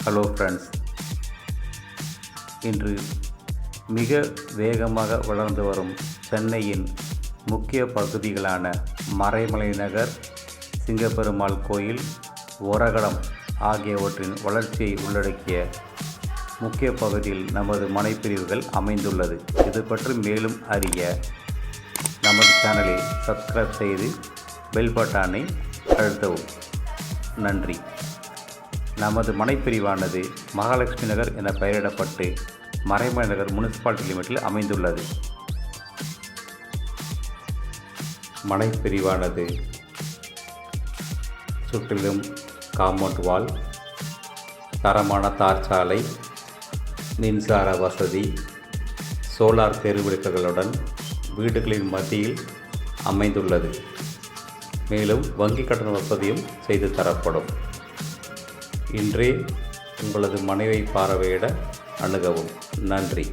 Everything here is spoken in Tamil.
ஹலோ ஃப்ரெண்ட்ஸ், இன்று மிக வேகமாக வளர்ந்து வரும் சென்னையின் முக்கிய பகுதிகளான மறைமலை நகர், சிங்கப்பெருமாள் கோயில், ஒரகடம் ஆகியவற்றின் வளர்ச்சியை உள்ளடக்கிய முக்கிய பகுதியில் நமது மனைப்பிரிவுகள் அமைந்துள்ளது. இது பற்றி மேலும் அறிய நமது சேனலை சப்ஸ்கிரைப் செய்து பெல் பட்டனை அழுத்தவும். நன்றி. நமது மனைப்பிரிவானது மகாலட்சுமி நகர் என பெயரிடப்பட்டு மறைமலை நகர் முனிசிபாலிட்டி லிமிட்டில் அமைந்துள்ளது. மனைப்பிரிவானது சுற்றிலும் காம்பவுண்ட் வால், தரமான தார் சாலை, மின்சார வசதி, சோலார் தெருவிளக்குகளுடன் வீடுகளின் மத்தியில் அமைந்துள்ளது. மேலும் வங்கி கட்டண வசதியும் செய்து தரப்படும். இன்றே உங்களது மனைவை பார்வையிட அணுகவும். நன்றி.